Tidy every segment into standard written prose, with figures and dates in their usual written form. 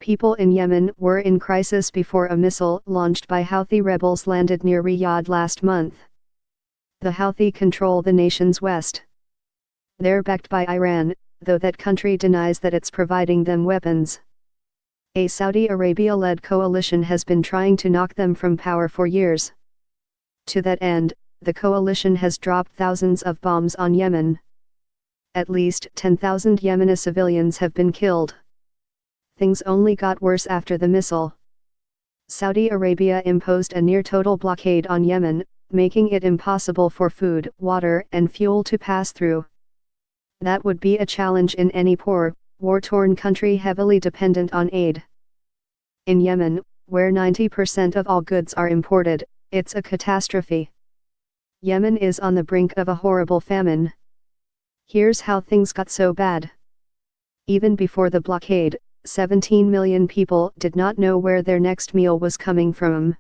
People in Yemen were in crisis before a missile launched by Houthi rebels landed near Riyadh last month. The Houthi control the nation's west. They're backed by Iran, though that country denies that it's providing them weapons. A Saudi Arabia-led coalition has been trying to knock them from power for years. To that end, the coalition has dropped thousands of bombs on Yemen. At least 10,000 Yemeni civilians have been killed. Things only got worse after the missile. Saudi Arabia imposed a near-total blockade on Yemen, making it impossible for food, water, and fuel to pass through. That would be a challenge in any poor, war-torn country heavily dependent on aid. In Yemen, where 90% of all goods are imported, it's a catastrophe. Yemen is on the brink of a horrible famine. Here's how things got so bad. Even before the blockade, 17 million people did not know where their next meal was coming from.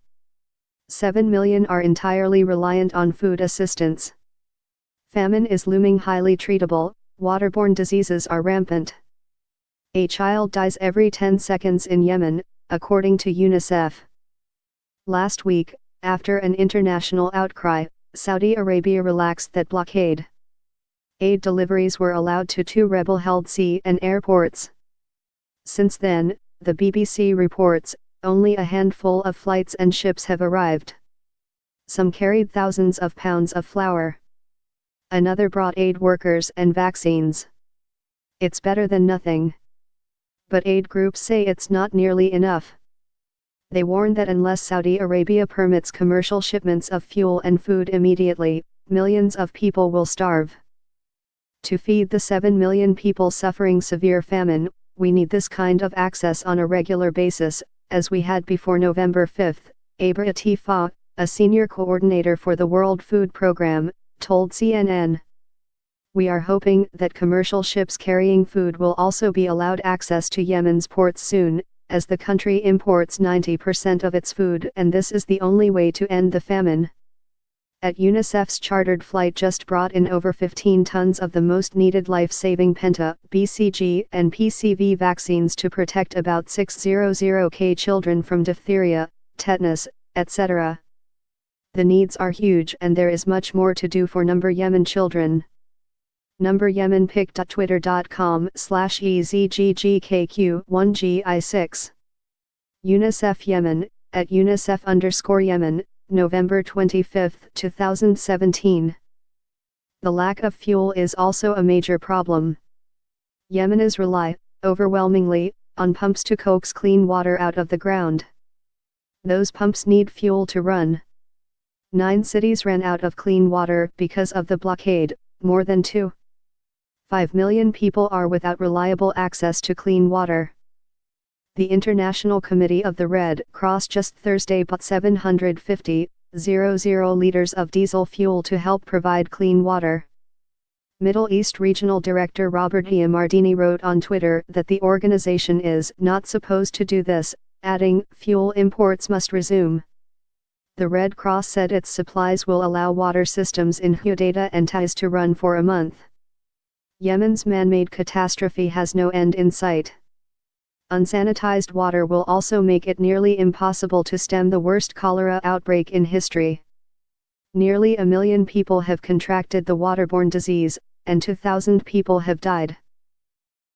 7 million are entirely reliant on food assistance. Famine is looming, highly treatable, waterborne diseases are rampant. A child dies every 10 seconds in Yemen, according to UNICEF. Last week, after an international outcry, Saudi Arabia relaxed that blockade. Aid deliveries were allowed to 2 rebel-held sea and airports. Since then, the BBC reports, only a handful of flights and ships have arrived. Some carried thousands of pounds of flour. Another brought aid workers and vaccines. It's better than nothing. But aid groups say it's not nearly enough. They warn that unless Saudi Arabia permits commercial shipments of fuel and food immediately, millions of people will starve. To feed the 7 million people suffering severe famine, we need this kind of access on a regular basis, as we had before November 5, Abra Atifa, a senior coordinator for the World Food Programme, told CNN. We are hoping that commercial ships carrying food will also be allowed access to Yemen's ports soon, as the country imports 90% of its food, and this is the only way to end the famine. At UNICEF's chartered flight just brought in over 15 tons of the most needed life-saving Penta, BCG, and PCV vaccines to protect about 600,000 children from diphtheria, tetanus, etc. The needs are huge and there is much more to do for Yemen children. Yemenpic.twitter.com/EZGGKQ1GI6 UNICEF Yemen, at UNICEF_Yemen, November 25, 2017. The lack of fuel is also a major problem. Yemenis rely, overwhelmingly, on pumps to coax clean water out of the ground. Those pumps need fuel to run. 9 cities ran out of clean water because of the blockade, more than 2.5 million people are without reliable access to clean water. The International Committee of the Red Cross just Thursday bought 750,000 liters of diesel fuel to help provide clean water. Middle East Regional Director Robert Iamardini wrote on Twitter that the organization is not supposed to do this, adding, fuel imports must resume. The Red Cross said its supplies will allow water systems in Hudaydah and Taiz to run for a month. Yemen's man-made catastrophe has no end in sight. Unsanitized water will also make it nearly impossible to stem the worst cholera outbreak in history. Nearly 1 million people have contracted the waterborne disease, and 2,000 people have died.